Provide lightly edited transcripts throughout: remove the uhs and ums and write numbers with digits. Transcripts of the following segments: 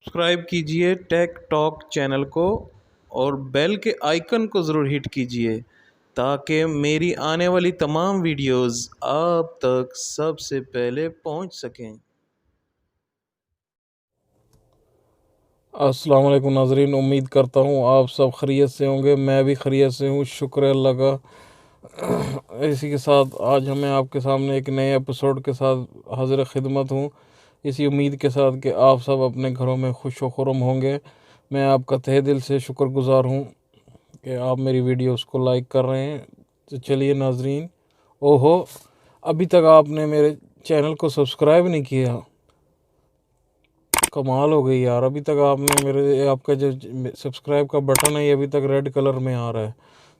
Subscribe कीजिए take talk channel को और बेल के आइकन को ज़रूर हिट कीजिए ताकि मेरी आने वाली तमाम वीडियोस आप तक सबसे पहले पहुंच सकें। अस्सलाम वालेकुम नाजरीन, उम्मीद करता हूँ आप सब खैरियत से होंगे। मैं भी खैरियत से हूँ, शुक्र है अल्लाह का। इसी के साथ आज मैं आपके सामने एक नए एपिसोड के साथ हाजिर खिदमत हूँ, इसी उम्मीद के साथ कि आप सब अपने घरों में खुश व खुर्म होंगे। मैं आपका तहे दिल से शुक्रगुजार हूँ कि आप मेरी वीडियोस को लाइक कर रहे हैं। तो चलिए नाजरीन, ओहो, अभी तक आपने मेरे चैनल को सब्सक्राइब नहीं किया, कमाल हो गई यार। अभी तक आपने आपका जो सब्सक्राइब का बटन है ये अभी तक रेड कलर में आ रहा है,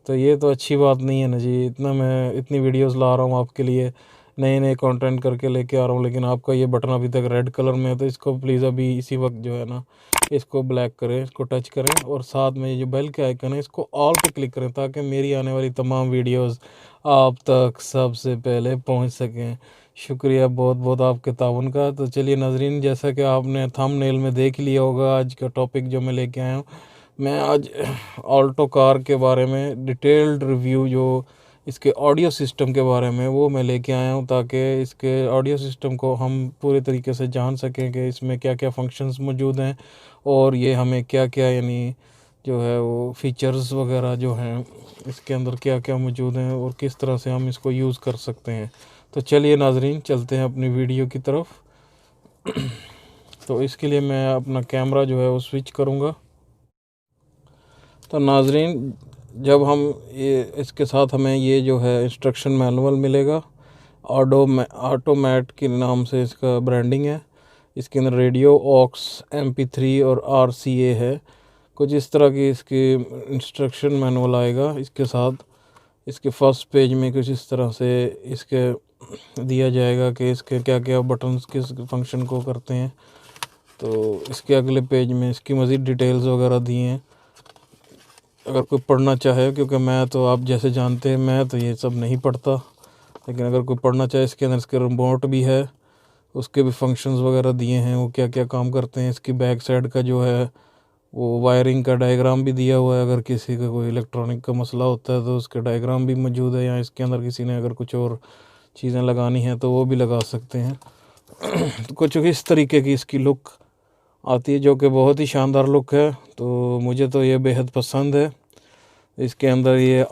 तो ये तो अच्छी बात नहीं है ना जी। मैं इतनी वीडियोस ला रहा हूँ आपके लिए, नए नए कंटेंट करके लेके आ रहा हूँ, लेकिन आपका ये बटन अभी तक रेड कलर में है। तो इसको प्लीज़ अभी इसी वक्त जो है ना, इसको ब्लैक करें, इसको टच करें और साथ में ये जो बेल के आइकन है इसको ऑल पे क्लिक करें ताकि मेरी आने वाली तमाम वीडियोस आप तक सबसे पहले पहुंच सकें। शुक्रिया बहुत बहुत आपके ताउन का। तो चलिए नाजरीन, जैसा कि आपने थंबनेल में देख लिया होगा, आज का टॉपिक जो मैं लेके आया हूँ, मैं आज ऑल्टो कार के बारे में डिटेल्ड रिव्यू, जो इसके ऑडियो सिस्टम के बारे में, वो मैं लेके आया हूँ ताकि इसके ऑडियो सिस्टम को हम पूरे तरीके से जान सकें कि इसमें क्या क्या फंक्शंस मौजूद हैं और ये हमें क्या क्या यानी जो है वो फीचर्स वगैरह जो हैं इसके अंदर क्या क्या मौजूद हैं और किस तरह से हम इसको यूज़ कर सकते हैं। तो चलिए नाजरीन, चलते हैं अपनी वीडियो की तरफ। तो इसके लिए मैं अपना कैमरा जो है वो स्विच करूँगा। तो नाजरीन, जब हम ये इसके साथ हमें ये जो है इंस्ट्रक्शन मैनुअल मिलेगा, ऑटोमैट के नाम से इसका ब्रांडिंग है। इसके अंदर रेडियो, ऑक्स, MP3 और RCA है। कुछ इस तरह की इसकी इंस्ट्रक्शन मैनुअल आएगा इसके साथ। इसके फर्स्ट पेज में कुछ इस तरह से इसके दिया जाएगा कि इसके क्या क्या बटन्स किस फंक्शन को करते हैं। तो इसके अगले पेज में इसकी मज़ीद डिटेल्स वगैरह दी हैं, अगर कोई पढ़ना चाहे, क्योंकि मैं तो आप जैसे जानते हैं मैं तो ये सब नहीं पढ़ता, लेकिन अगर कोई पढ़ना चाहे, इसके अंदर इसके रिमोट भी है, उसके भी फंक्शंस वगैरह दिए हैं, वो क्या क्या काम करते हैं। इसकी बैक साइड का जो है वो वायरिंग का डायग्राम भी दिया हुआ है, अगर किसी का कोई इलेक्ट्रॉनिक का मसला होता है तो उसके डायग्राम भी मौजूद है। या इसके अंदर किसी ने अगर कुछ और चीज़ें लगानी हैं तो वो भी लगा सकते हैं। तो कुछ इस तरीके की इसकी लुक आती है, जो कि बहुत ही शानदार लुक है। तो मुझे तो ये बेहद पसंद है। इसके अंदर ये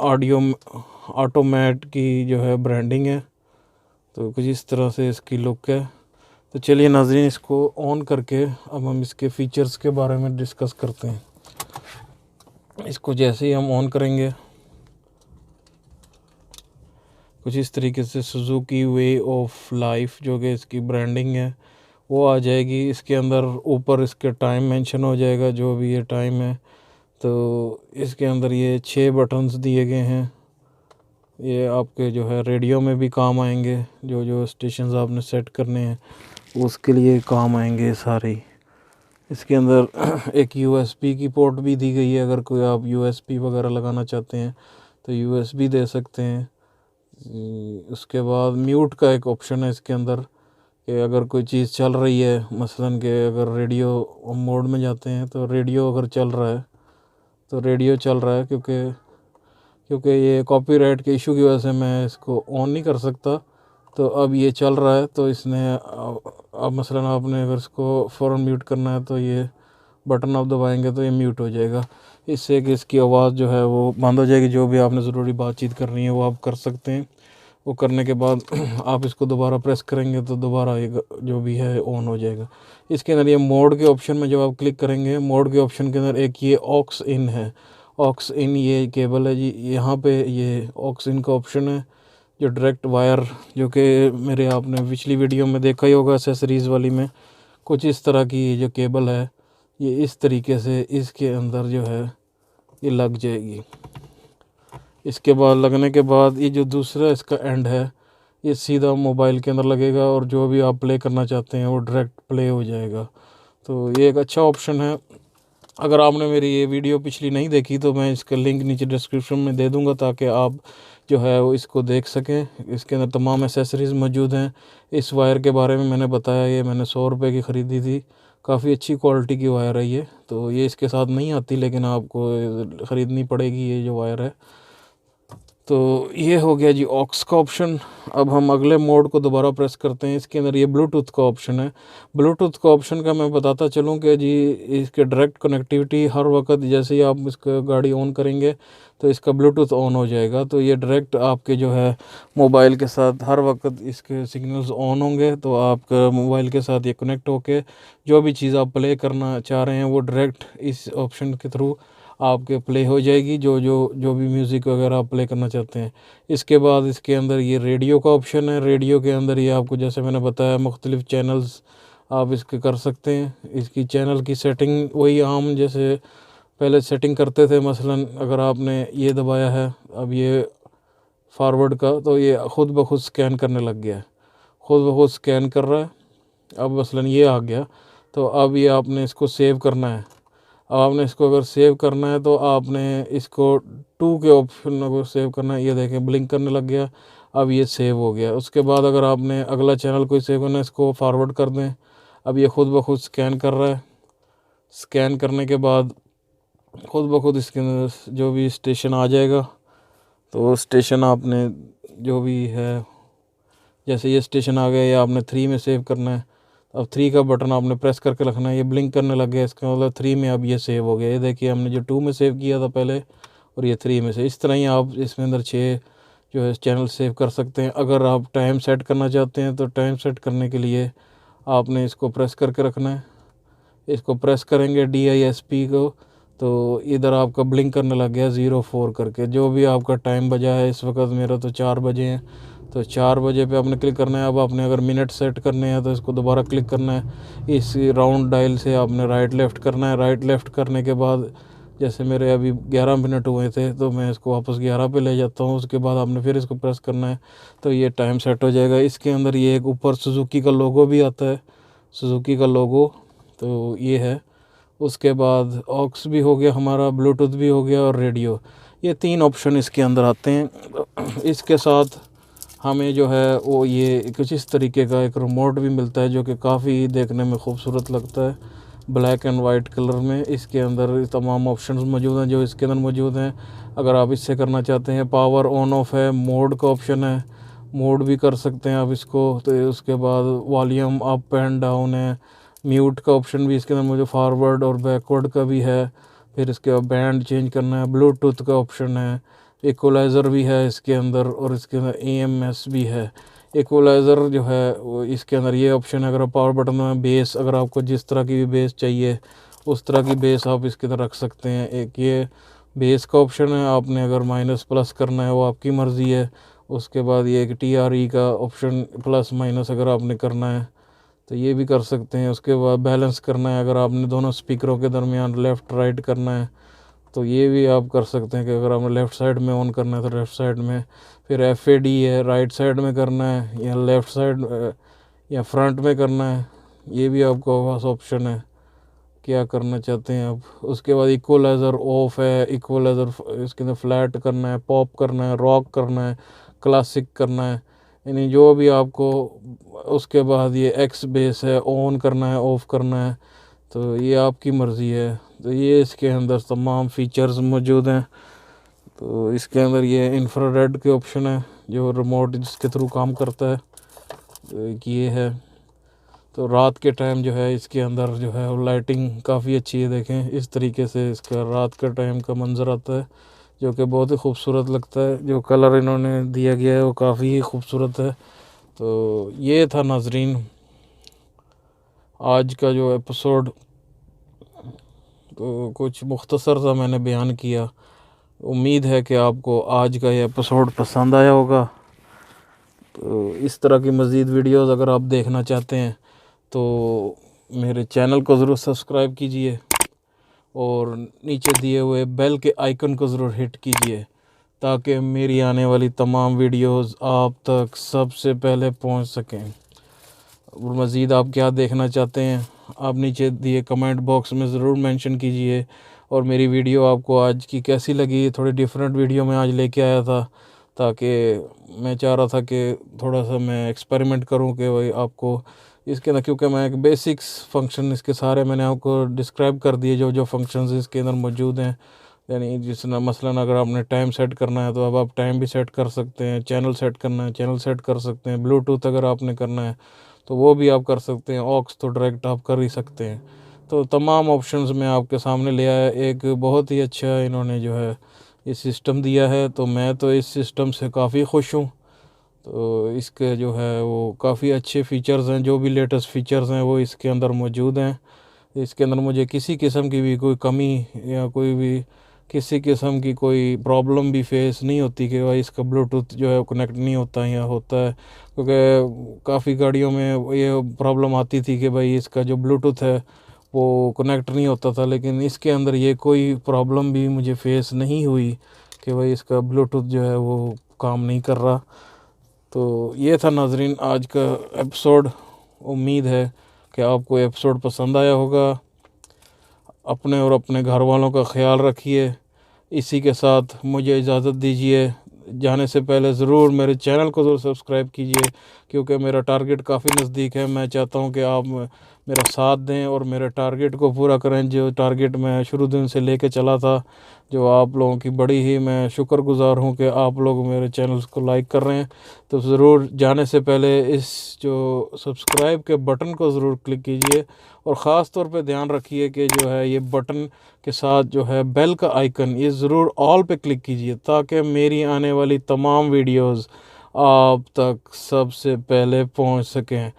ऑटोमैट की जो है ब्रांडिंग है। तो कुछ इस तरह से इसकी लुक है। तो चलिए नाज़रीन, इसको ऑन करके अब हम इसके फीचर्स के बारे में डिस्कस करते हैं। इसको जैसे ही हम ऑन करेंगे, कुछ इस तरीके से सुजुकी वे ऑफ लाइफ जो कि इसकी ब्रांडिंग है वो आ जाएगी। इसके अंदर ऊपर इसके टाइम मेंशन हो जाएगा, जो भी ये टाइम है। तो इसके अंदर ये 6 बटन्स दिए गए हैं। ये आपके जो है रेडियो में भी काम आएंगे, जो जो स्टेशंस आपने सेट करने हैं उसके लिए काम आएंगे सारे। इसके अंदर एक USB की पोर्ट भी दी गई है, अगर कोई आप USB वगैरह लगाना चाहते हैं तो USB दे सकते हैं। उसके बाद म्यूट का एक ऑप्शन है इसके अंदर, कि अगर कोई चीज़ चल रही है, मसलन कि अगर रेडियो मोड में जाते हैं तो रेडियो अगर चल रहा है तो रेडियो चल रहा है, क्योंकि ये कॉपीराइट के इशू की वजह से मैं इसको ऑन नहीं कर सकता। तो अब ये चल रहा है, तो इसने अब मसलन आपने अगर इसको फ़ौरन म्यूट करना है तो ये बटन आप दबाएंगे तो ये म्यूट हो जाएगा। इससे कि इसकी आवाज़ जो है वो बंद हो जाएगी। जो भी आपने ज़रूरी बातचीत करनी है वो आप कर सकते हैं। वो करने के बाद आप इसको दोबारा प्रेस करेंगे तो दोबारा ये जो भी है ऑन हो जाएगा। इसके अंदर ये मोड के ऑप्शन में जब आप क्लिक करेंगे, मोड के ऑप्शन के अंदर एक ये ऑक्स इन है। ऑक्स इन ये केबल है जी, यहाँ पे ये ऑक्स इन का ऑप्शन है, जो डायरेक्ट वायर, जो कि मेरे आपने पिछली वीडियो में देखा ही होगा एसेसरीज़ वाली में। कुछ इस तरह की ये जो केबल है ये इस तरीके से इसके अंदर जो है ये लग जाएगी। इसके बाद लगने के बाद ये जो दूसरा इसका एंड है ये सीधा मोबाइल के अंदर लगेगा और जो भी आप प्ले करना चाहते हैं वो डायरेक्ट प्ले हो जाएगा। तो ये एक अच्छा ऑप्शन है। अगर आपने मेरी ये वीडियो पिछली नहीं देखी तो मैं इसका लिंक नीचे डिस्क्रिप्शन में दे दूंगा ताकि आप जो है वो इसको देख सकें। इसके अंदर तमाम एसेसरीज़ मौजूद हैं। इस वायर के बारे में मैंने बताया, ये मैंने 100 रुपये की ख़रीदी थी, काफ़ी अच्छी क्वालिटी की वायर है ये। तो ये इसके साथ नहीं आती, लेकिन आपको ख़रीदनी पड़ेगी ये जो वायर है। तो ये हो गया जी ऑक्स का ऑप्शन। अब हम अगले मोड को दोबारा प्रेस करते हैं। इसके अंदर ये ब्लूटूथ का ऑप्शन है। ब्लूटूथ का ऑप्शन का मैं बताता चलूँ कि जी इसके डायरेक्ट कनेक्टिविटी हर वक्त जैसे ही आप इसका गाड़ी ऑन करेंगे तो इसका ब्लूटूथ ऑन हो जाएगा। तो ये डायरेक्ट आपके जो है मोबाइल के साथ हर वक्त इसके सिग्नल्स ऑन होंगे, तो आपका मोबाइल के साथ ये कनेक्ट होके जो भी चीज़ आप प्ले करना चाह रहे हैं वो डायरेक्ट इस ऑप्शन के थ्रू आपके प्ले हो जाएगी, जो भी म्यूज़िक वगैरह आप प्ले करना चाहते हैं। इसके बाद इसके अंदर ये रेडियो का ऑप्शन है। रेडियो के अंदर ये आपको जैसे मैंने बताया मुख्तलिफ़ चैनल्स आप इसके कर सकते हैं। इसकी चैनल की सेटिंग वही आम जैसे पहले सेटिंग करते थे। मसलन अगर आपने ये दबाया है अब ये फॉरवर्ड का, तो ये ख़ुद ब खुद स्कैन करने लग गया है, ख़ुद ब खुद स्कैन कर रहा है। अब मसलन ये आ गया, तो अब ये आपने इसको सेव करना है। अब आपने इसको अगर सेव करना है तो आपने इसको 2 के ऑप्शन को सेव करना है। ये देखें ब्लिंक करने लग गया, अब ये सेव हो गया। उसके बाद अगर आपने अगला चैनल कोई सेव करना है इसको फॉरवर्ड कर दें। अब ये ख़ुद ब खुद स्कैन कर रहा है। स्कैन करने के बाद ख़ुद ब खुद इसके अंदर जो भी स्टेशन आ जाएगा, तो स्टेशन आपने जो भी है, जैसे ये स्टेशन आ गया, ये आपने 3 में सेव करना है। अब 3 का बटन आपने प्रेस करके रखना है। ये ब्लिंक करने लग गया, इसका मतलब 3 में अब ये सेव हो गया। ये देखिए हमने जो 2 में सेव किया था पहले, और ये 3 में से। इस तरह ही आप इसमें अंदर 6 जो है चैनल सेव कर सकते हैं। अगर आप टाइम सेट करना चाहते हैं तो टाइम सेट करने के लिए आपने इसको प्रेस करके रखना है। इसको प्रेस करेंगे DISP को, तो इधर आपका ब्लिंक करने लग गया 04 करके। जो भी आपका टाइम बजा है, इस वक्त मेरा तो 4 बजे हैं, तो 4 बजे पे आपने क्लिक करना है। अब आपने अगर मिनट सेट करने हैं तो इसको दोबारा क्लिक करना है। इस राउंड डायल से आपने राइट लेफ़्ट करना है। राइट लेफ़्ट करने के बाद जैसे मेरे अभी 11 मिनट हुए थे, तो मैं इसको वापस 11 पे ले जाता हूँ। उसके बाद आपने फिर इसको प्रेस करना है, तो ये टाइम सेट हो जाएगा। इसके अंदर ये एक ऊपर सुजुकी का लोगो भी आता है, सुजुकी का लोगो, तो ये है। उसके बाद ऑक्स भी हो गया हमारा, ब्लूटूथ भी हो गया, और रेडियो। ये 3 ऑप्शन इसके अंदर आते हैं। इसके साथ हमें जो है वो ये कुछ इस तरीके का एक रिमोट भी मिलता है, जो कि काफ़ी देखने में खूबसूरत लगता है, ब्लैक एंड वाइट कलर में। इसके अंदर तमाम ऑप्शंस मौजूद हैं जो इसके अंदर मौजूद हैं। अगर आप इससे करना चाहते हैं, पावर ऑन ऑफ है, मोड का ऑप्शन है, मोड भी कर सकते हैं आप इसको। तो उसके बाद वॉल्यूम अप एंड डाउन है, म्यूट का ऑप्शन भी इसके अंदर मुझे फॉरवर्ड और बैकवर्ड का भी है। फिर इसके बाद बैंड चेंज करना है, ब्लूटूथ का ऑप्शन है, इक्वलाइज़र भी है इसके अंदर, और इसके अंदर AMS भी है। इक्वलाइज़र जो है वो इसके अंदर ये ऑप्शन है। अगर आप पावर बटन में बेस, अगर आपको जिस तरह की भी बेस चाहिए उस तरह की बेस आप इसके अंदर रख सकते हैं। एक ये बेस का ऑप्शन है, आपने अगर माइनस प्लस करना है वो आपकी मर्ज़ी है। उसके बाद ये एक TRE का ऑप्शन प्लस माइनस अगर आपने करना है तो ये भी कर सकते हैं। उसके बाद बैलेंस करना है, अगर आपने दोनों स्पीकरों के दरमियान लेफ़्ट राइट करना है तो ये भी आप कर सकते हैं कि अगर आपने लेफ़्ट साइड में ऑन करना है तो लेफ़्ट साइड में। फिर FAD है, राइट साइड में करना है या लेफ़्ट साइड या फ्रंट में करना है, ये भी आपको पास ऑप्शन है क्या करना चाहते हैं आप। उसके बाद इक्वलाइज़र ऑफ है, इक्वलाइज़र इसके अंदर फ्लैट करना है, पॉप करना है, रॉक करना है, क्लासिक करना है, यानी जो भी आपको। उसके बाद ये X बेस है, ऑन करना है, ऑफ़ करना है, तो ये आपकी मर्ज़ी है। तो ये इसके अंदर तमाम फ़ीचर्स मौजूद हैं। तो इसके अंदर ये इंफ्रारेड के ऑप्शन है जो रिमोट जिसके थ्रू काम करता है, तो एक ये है। तो रात के टाइम जो है इसके अंदर जो है वो लाइटिंग काफ़ी अच्छी है। देखें इस तरीके से इसका रात का टाइम का मंज़र आता है, जो कि बहुत ही खूबसूरत लगता है। जो कलर इन्होंने दिया गया है वो काफ़ी ही खूबसूरत है। तो ये था नाजरीन आज का जो एपिसोड, तो कुछ मुख्तसर सा मैंने बयान किया। उम्मीद है कि आपको आज का ये एपिसोड पसंद आया होगा। तो इस तरह की मज़ीद वीडियोस अगर आप देखना चाहते हैं तो मेरे चैनल को ज़रूर सब्सक्राइब कीजिए, और नीचे दिए हुए बेल के आइकन को ज़रूर हिट कीजिए, ताकि मेरी आने वाली तमाम वीडियोस आप तक सबसे पहले पहुंच सकें। और मज़ीद आप क्या देखना चाहते हैं आप नीचे दिए कमेंट बॉक्स में ज़रूर मेंशन कीजिए। और मेरी वीडियो आपको आज की कैसी लगी, थोड़ी डिफरेंट वीडियो मैं आज लेके आया था, ताकि मैं चाह रहा था कि थोड़ा सा मैं एक्सपेरिमेंट करूं कि भाई आपको इसके अंदर, क्योंकि मैं एक बेसिक्स फंक्शन इसके सारे मैंने आपको डिस्क्राइब कर दिए जो जो फंक्शंस इसके अंदर मौजूद हैं। यानी जिस ना मसलन अगर आपने टाइम सेट करना है तो अब आप टाइम भी सेट कर सकते हैं, चैनल सेट करना है चैनल सेट कर सकते हैं, ब्लूटूथ अगर आपने करना है तो वो भी आप कर सकते हैं, ऑक्स तो डायरेक्ट आप कर ही सकते हैं। तो तमाम ऑप्शंस मैं आपके सामने ले आया। एक बहुत ही अच्छा इन्होंने जो है ये सिस्टम दिया है, तो मैं तो इस सिस्टम से काफ़ी खुश हूँ। तो इसके जो है वो काफ़ी अच्छे फ़ीचर्स हैं, जो भी लेटेस्ट फ़ीचर्स हैं वो इसके अंदर मौजूद हैं। इसके अंदर मुझे किसी किस्म की भी कोई कमी या कोई भी किसी किस्म की कोई प्रॉब्लम भी फेस नहीं होती कि भाई इसका ब्लूटूथ जो है कनेक्ट नहीं होता या होता है, क्योंकि काफ़ी गाड़ियों में ये प्रॉब्लम आती थी कि भाई इसका जो ब्लूटूथ है वो कनेक्ट नहीं होता था। लेकिन इसके अंदर ये कोई प्रॉब्लम भी मुझे फेस नहीं हुई कि भाई इसका ब्लूटूथ जो है वो काम नहीं कर रहा। तो ये था नाजरीन आज का एपिसोड। उम्मीद है कि आपको एपिसोड पसंद आया होगा। अपने और अपने घर वालों का ख्याल रखिए। इसी के साथ मुझे इजाज़त दीजिए। जाने से पहले ज़रूर मेरे चैनल को ज़रूर सब्सक्राइब कीजिए, क्योंकि मेरा टारगेट काफ़ी नज़दीक है। मैं चाहता हूं कि आप मेरा साथ दें और मेरे टारगेट को पूरा करें, जो टारगेट मैं शुरू दिन से लेके चला था। जो आप लोगों की बड़ी ही मैं शुक्रगुज़ार हूं कि आप लोग मेरे चैनल्स को लाइक कर रहे हैं। तो ज़रूर जाने से पहले इस जो सब्सक्राइब के बटन को ज़रूर क्लिक कीजिए, और ख़ास तौर पे ध्यान रखिए कि जो है ये बटन के साथ जो है बेल का आइकन, ये ज़रूर ऑल पे क्लिक कीजिए, ताकि मेरी आने वाली तमाम वीडियोस आप तक सबसे पहले पहुंच सकें।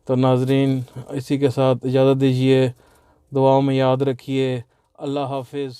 तो नाजरीन इसी के साथ इजाज़त दीजिए, दुआओं में याद रखिए। अल्लाह हाफिज़।